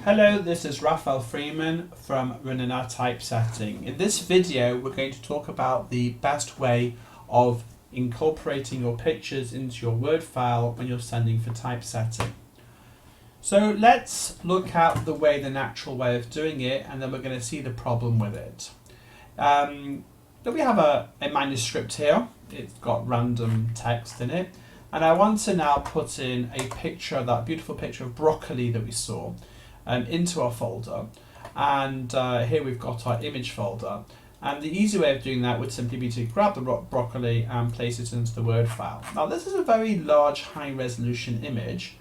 Hello, this is Raphael Freeman from Running Our Typesetting. In this video, we're going to talk about the best way of incorporating your pictures into your Word file when you're sending for typesetting. So let's look at the natural way of doing it, and then we're going to see the problem with it. Then we have a manuscript here. It's got random text in it. And I want to now put in a picture, that beautiful picture of broccoli that we saw, into our folder. And here we've got our image folder. And the easy way of doing that would simply be to grab the broccoli and place it into the Word file. Now this is a very large high resolution image.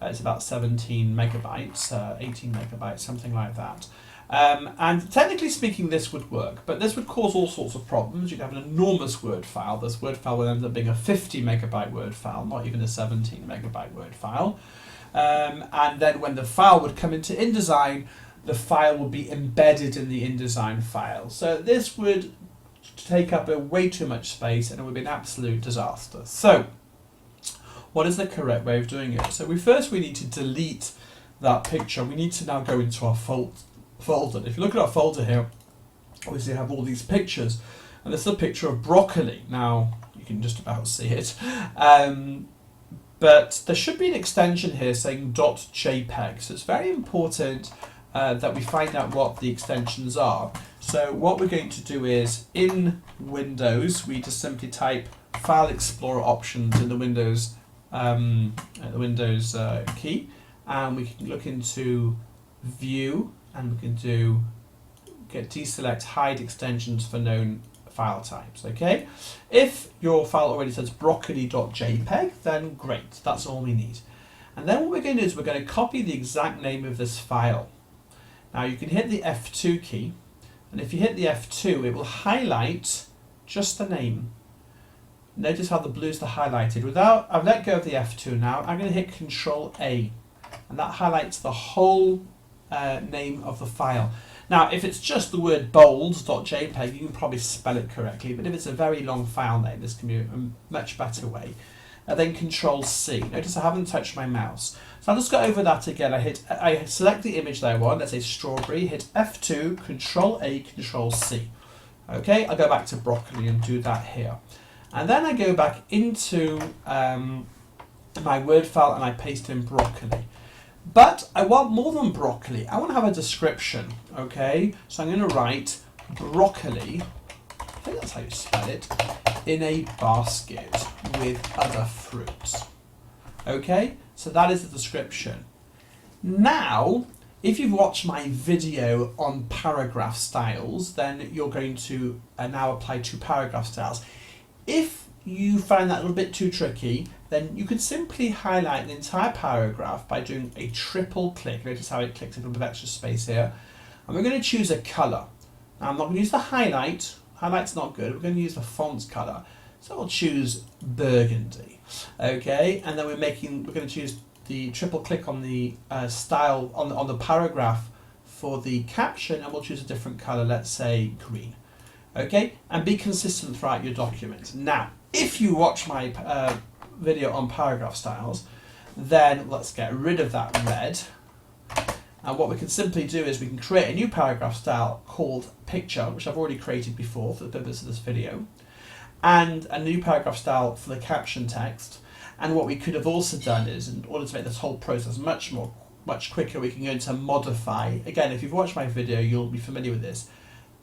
It's about 17 megabytes, 18 megabytes, something like that. And technically speaking, this would work, but this would cause all sorts of problems. You'd have an enormous Word file. This Word file would end up being a 50 megabyte Word file, not even a 17 megabyte Word file. And then when the file would come into InDesign, the file would be embedded in the InDesign file. So this would take up way too much space, and it would be an absolute disaster. So what is the correct way of doing it? So we need to delete that picture. We need to now go into our folder. If you look at our folder here, obviously I have all these pictures, and this is a picture of broccoli. Now you can just about see it, but there should be an extension here saying .jpeg. So it's very important that we find out what the extensions are. So what we're going to do is, in Windows, we just simply type File Explorer Options in the Windows key, and we can look into View, and we can deselect hide extensions for known file types. Okay, if your file already says broccoli.jpg, then great, that's all we need. And then what we're going to do is we're going to copy the exact name of this file. Now you can hit the F2 key, and if you hit the F2, it will highlight just the name. Notice how the blue's the highlighted. I've let go of the F2 now. I'm going to hit Control A, and that highlights the whole name of the file. Now if it's just the word bold.jpg, you can probably spell it correctly, but if it's a very long file name, this can be a much better way. Then Control C. Notice I haven't touched my mouse. So I'll just go over that again. I select the image that I want, let's say strawberry, hit F2, Control A, Control C. Okay, I'll go back to broccoli and do that here. And then I go back into my Word file and I paste in broccoli. But I want more than broccoli. I want to have a description, okay? So I'm going to write broccoli, I think that's how you spell it, in a basket with other fruits. Okay, so that is the description. Now, if you've watched my video on paragraph styles, then you're going to now apply 2 paragraph styles. If you find that a little bit too tricky, then you could simply highlight the entire paragraph by doing a triple click. Notice how it clicks into a bit of extra space here. And we're going to choose a colour. Now I'm not going to use the highlight. Highlight's not good. We're going to use the font colour. So we'll choose burgundy. Okay, and then we're going to choose the triple click on the style on the paragraph for the caption, and we'll choose a different colour. Let's say green. Okay, and be consistent throughout your document. Now, if you watch my video on paragraph styles, then let's get rid of that red. And what we can simply do is we can create a new paragraph style called picture, which I've already created before for the purpose of this video, and a new paragraph style for the caption text. And what we could have also done is, in order to make this whole process much quicker, we can go into modify. Again, if you've watched my video, you'll be familiar with this.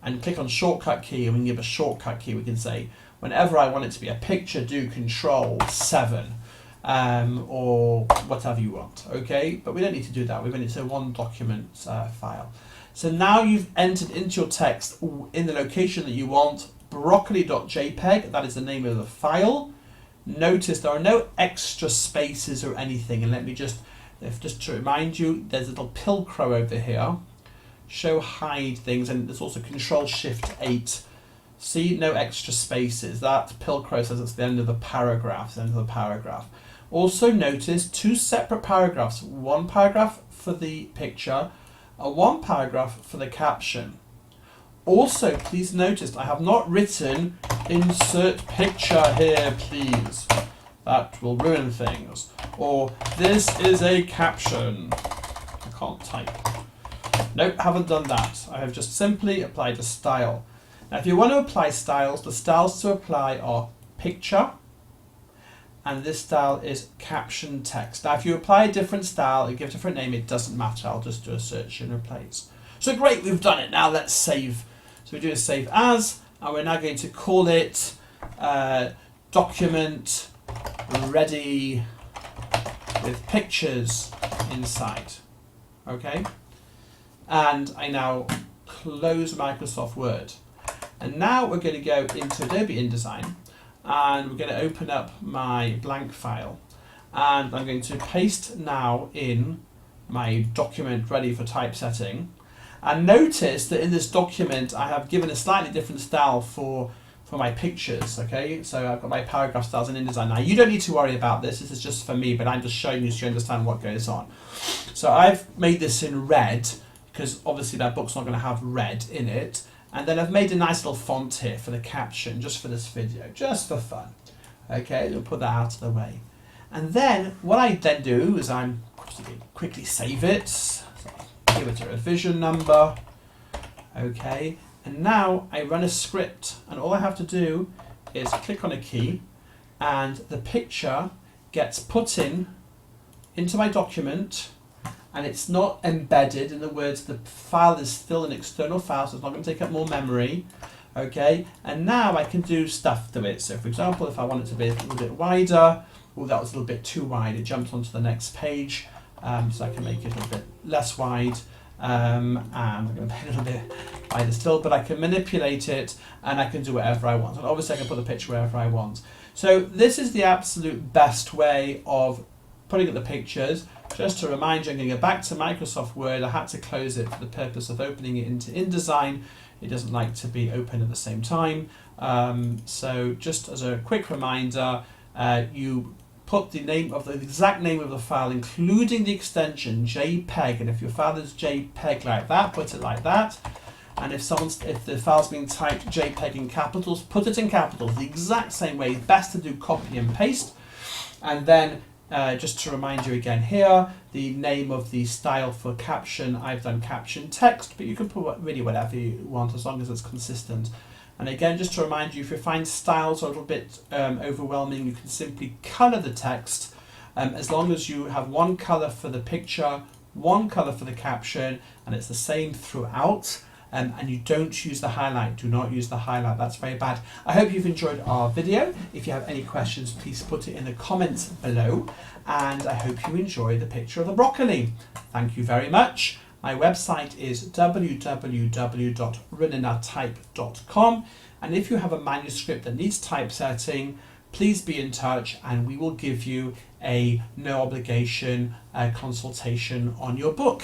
And click on shortcut key, and we can give a shortcut key. We can say, whenever I want it to be a picture, do Control 7, or whatever you want. Okay, but we don't need to do that. We've only a one document file. So now you've entered into your text in the location that you want, broccoli.jpg. That is the name of the file. Notice there are no extra spaces or anything. And let me just to remind you, there's a little pilcrow over here. Show hide things, and there's also Control-Shift-8. See, no extra spaces. That pilcrow says it's the end of the paragraph. Also notice 2 separate paragraphs. 1 paragraph for the picture, and 1 paragraph for the caption. Also, please notice I have not written insert picture here, please. That will ruin things. Or this is a caption. I can't type. Nope, haven't done that. I have just simply applied a style. Now if you want to apply styles, the styles to apply are picture, and this style is caption text. Now if you apply a different style and give a different name, it doesn't matter. I'll just do a search and replace. So great, we've done it. Now let's save. So we do a save as, and we're now going to call it document ready with pictures inside. Okay, and I now close Microsoft Word, and now we're going to go into Adobe InDesign, and we're going to open up my blank file, and I'm going to paste now in my document ready for typesetting. And notice that in this document I have given a slightly different style for my pictures. Okay, so I've got my paragraph styles in InDesign. Now you don't need to worry about this, this is just for me, but I'm just showing you so you understand what goes on. So I've made this in red because obviously that book's not going to have red in it, and then I've made a nice little font here for the caption just for this video, just for fun. Okay, we'll put that out of the way, and then what I then do is I'm quickly save it, so give it a revision number. Okay, and now I run a script, and all I have to do is click on a key, and the picture gets put into my document, and it's not embedded. In other words, the file is still an external file, so it's not going to take up more memory. Okay, and now I can do stuff to it. So for example, if I want it to be a little bit wider, oh, that was a little bit too wide, it jumped onto the next page, so I can make it a little bit less wide. And I'm going to make it a little bit wider still, but I can manipulate it and I can do whatever I want. And obviously I can put the picture wherever I want. So this is the absolute best way of putting up the pictures. Just to remind you, I'm going to go back to Microsoft Word. I had to close it for the purpose of opening it into InDesign. It doesn't like to be open at the same time. So just as a quick reminder, you put the exact name of the file, including the extension JPEG, and if your file is JPEG like that, put it like that. And if the file's being typed JPEG in capitals, put it in capitals. The exact same way. Best to do copy and paste. And then just to remind you again here, the name of the style for caption, I've done caption text, but you can put really whatever you want as long as it's consistent. And again, just to remind you, if you find styles are a little bit overwhelming, you can simply color the text. As long as you have one color for the picture, one color for the caption, and it's the same throughout, and you don't use the highlight. Do not use the highlight, that's very bad. I hope you've enjoyed our video. If you have any questions, please put it in the comments below, and I hope you enjoy the picture of the broccoli. Thank you very much. My website is www.runinatype.com, and if you have a manuscript that needs typesetting, please be in touch and we will give you a no obligation consultation on your book.